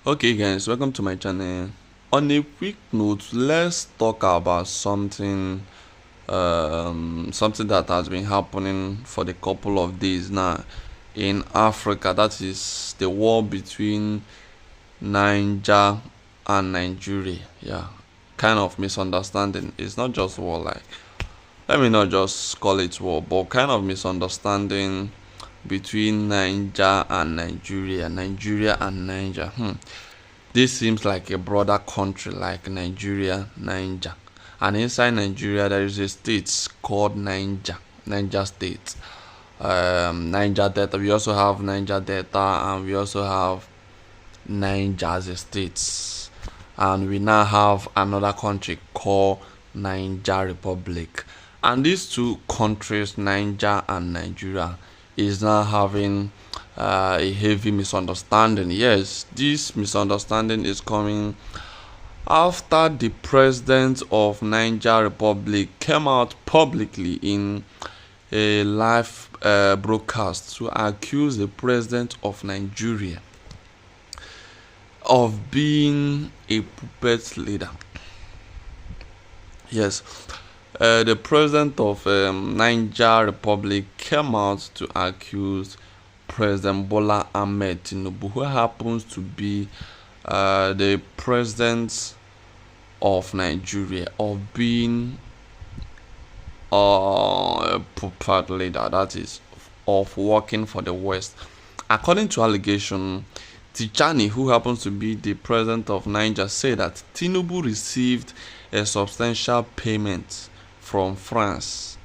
Okay guys, welcome to my channel. On a quick note, let's talk about something that has been happening for the couple of days now in Africa. That is the war between Niger and Nigeria. Yeah, kind of misunderstanding. It's not just war, like, let me not just call it war, but kind of misunderstanding between Niger and Nigeria and Niger. This seems like a broader country like Niger. And inside Nigeria, there is a state called Niger State. Niger Delta. We also have Niger Delta, and we also have Niger as a state. And we now have another country called Niger Republic. And these two countries, Niger and Nigeria, is now having a heavy misunderstanding. Yes, this misunderstanding is coming after the president of Niger Republic came out publicly in a live broadcast to accuse the president of Nigeria of being a puppet leader. Yes, the president of Niger Republic came out to accuse President Bola Ahmed Tinubu, who happens to be the president of Nigeria, of being a puppet leader, that is, of working for the West. According to allegation, Tchani'S, who happens to be the president of Niger, said that Tinubu received a substantial payment from France,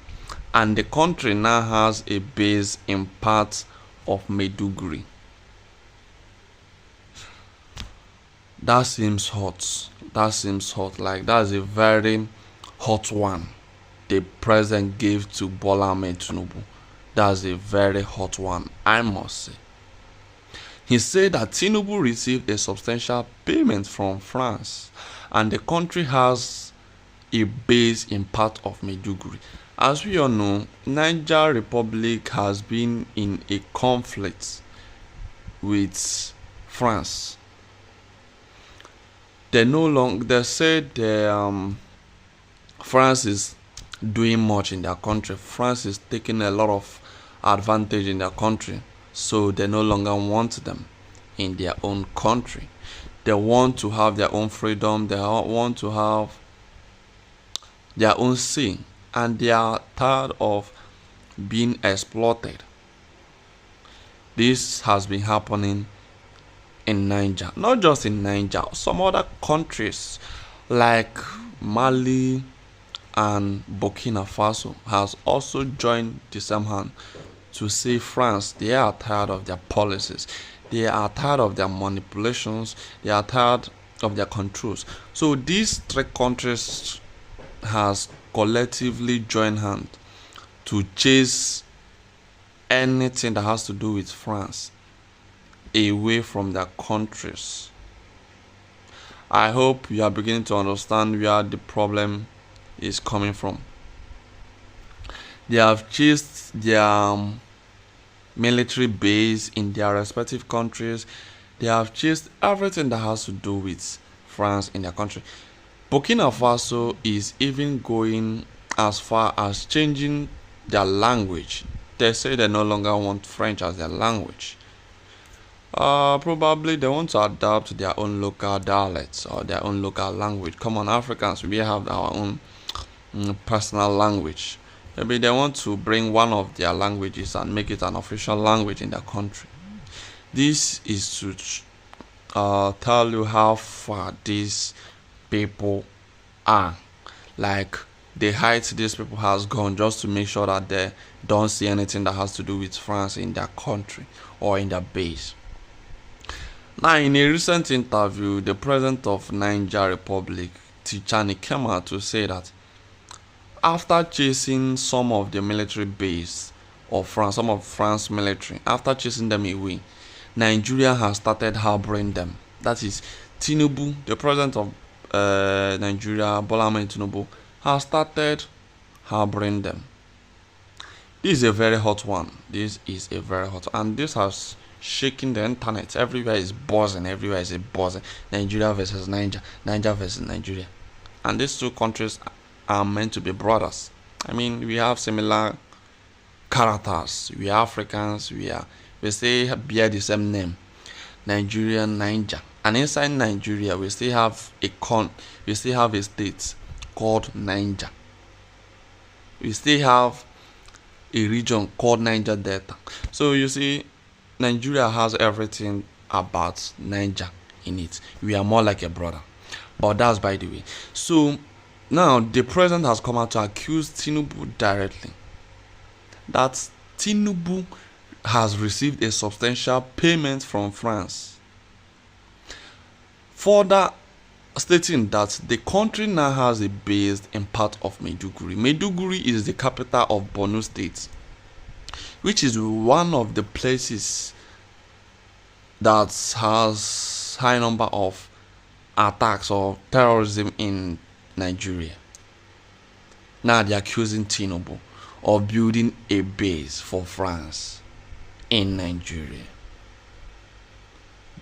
and the country now has a base in parts of Maiduguri. That seems hot. Like, that's a very hot one the president gave to Bola Ahmed Tinubu. That's a very hot one, I must say. He said that Tinubu received a substantial payment from France, and the country has a base in part of Maiduguri. As we all know, Niger Republic has been in a conflict with France. They said France is doing much in their country. France is taking a lot of advantage in their country, so they no longer want them in their own country. They want to have their own freedom. They want to have their own say, and they are tired of being exploited. This has been happening in Niger, not just in Niger, some other countries like Mali and Burkina Faso has also joined the same hand to say France, they are tired of their policies, they are tired of their manipulations, they are tired of their controls. So these three countries has collectively joined hands to chase anything that has to do with France away from their countries. I hope you are beginning to understand where the problem is coming from. They have chased their military base in their respective countries. They have chased everything that has to do with France in their country. Burkina Faso is even going as far as changing their language. They say they no longer want French as their language. Probably they want to adapt their own local dialects or their own local language. Come on, Africans, we have our own personal language. Maybe they want to bring one of their languages and make it an official language in their country. This is to tell you how far these people are, like the height these people has gone, just to make sure that they don't see anything that has to do with France in their country or in their base. Now, in a recent interview, the president of Niger Republic, Tchani'S, came out to say that after chasing some of the military base of France, some of France military, after chasing them away, Nigeria has started harboring them. That is, Tinubu, the president of Nigeria, Bola Ahmed Tinubu, has started harboring them. This is a very hot one. And this has shaking the internet. Everywhere is buzzing. Everywhere is buzzing. Nigeria versus Niger. Niger versus Nigeria. And these two countries are meant to be brothers. I mean, we have similar characters. We are Africans. We still bear the same name, Nigeria, Niger. And inside Nigeria, we still have a state called Niger. We still have a region called Niger Delta. So you see, Nigeria has everything about Niger in it. We are more like a brother. But that's by the way. So now the president has come out to accuse Tinubu directly that Tinubu has received a substantial payment from France, further stating that the country now has a base in part of Maiduguri. Maiduguri is the capital of Borno State, which is one of the places that has high number of attacks or terrorism in Nigeria. Now they're accusing Tinubu of building a base for France in Nigeria.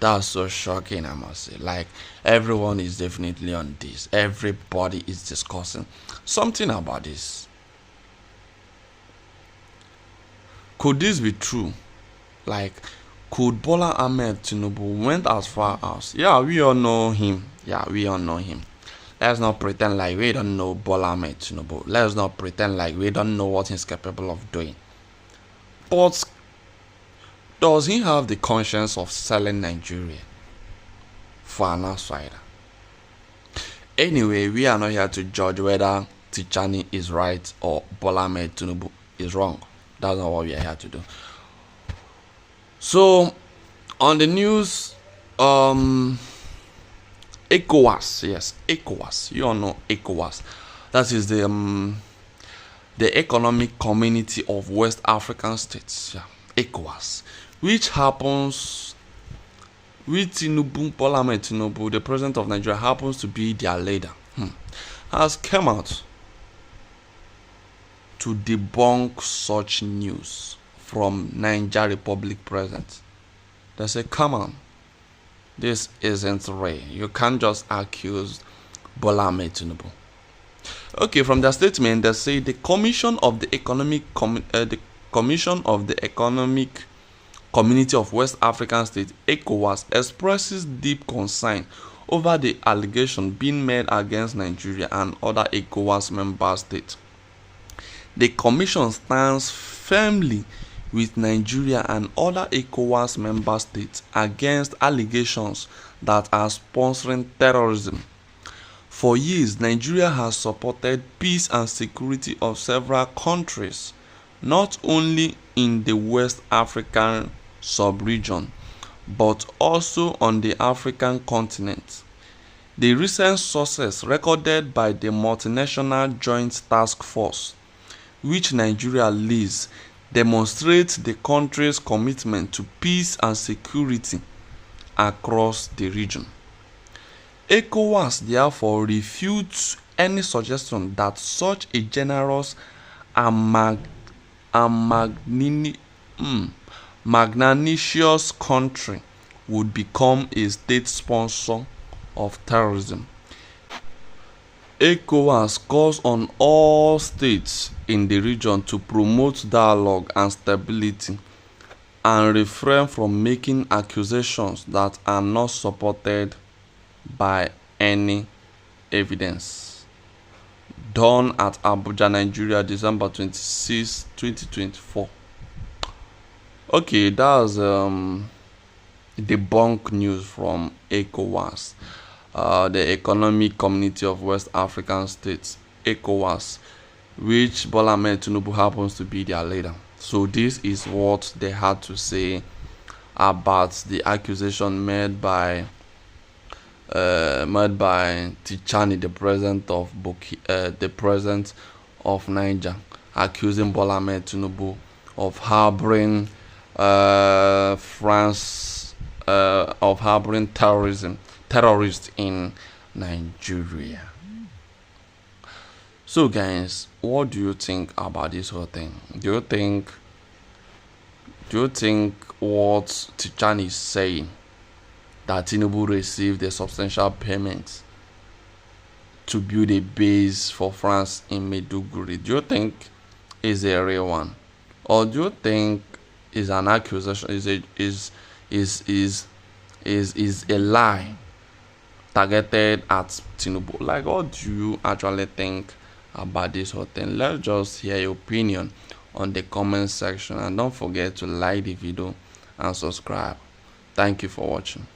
That's so shocking, I must say. Like, everyone is definitely on this. Everybody is discussing something about this. Could this be true? Like, could Bola Ahmed Tinubu went as far as, we all know him. Let's not pretend like we don't know Bola Ahmed Tinubu. Let's not pretend like we don't know what he's capable of doing. But does he have the conscience of selling Nigeria for an outsider? Anyway, we are not here to judge whether Tchani'S is right or Bola Ahmed Tinubu is wrong. That's not what we are here to do. So, on the news, Ecowas, yes, Ecowas. You all know Ecowas. That is the Economic Community of West African States. Ecowas, which happens with Tinubu, Bola Ahmed Tinubu, the president of Nigeria, happens to be their leader, has come out to debunk such news from Niger Republic president. They say, come on, this isn't real. You can't just accuse Bola Ahmed Tinubu. Okay, from their statement, they say the Commission of the Economic Community of West African States, ECOWAS, expresses deep concern over the allegation being made against Nigeria and other ECOWAS member states. The Commission stands firmly with Nigeria and other ECOWAS member states against allegations that are sponsoring terrorism. For years, Nigeria has supported peace and security of several countries, not only in the West African sub-region, but also on the African continent. The recent success recorded by the multinational Joint Task Force, which Nigeria leads, demonstrates the country's commitment to peace and security across the region. ECOWAS therefore refutes any suggestion that such a generous and magnanimous country would become a state sponsor of terrorism. ECOWAS calls on all states in the region to promote dialogue and stability and refrain from making accusations that are not supported by any evidence. Done at Abuja, Nigeria, December 26, 2024. Okay, that's debunk news from ECOWAS, the Economic Community of West African States, ECOWAS, which Bola Ahmed Tinubu happens to be their leader. So this is what they had to say about the accusation made by Tchani'S, the president of Niger, accusing Bola Ahmed Tinubu of harboring terrorists in Nigeria. So guys, what do you think about this whole thing? Do you think Do you think what Tchani'S is saying, that Tinubu received a substantial payment to build a base for France in Maiduguri, do you think is a real one, or do you think is an accusation, is a lie targeted at Tinubu? Like, what do you actually think about this whole thing? Let's just hear your opinion on the comment section, and don't forget to like the video and subscribe. Thank you for watching.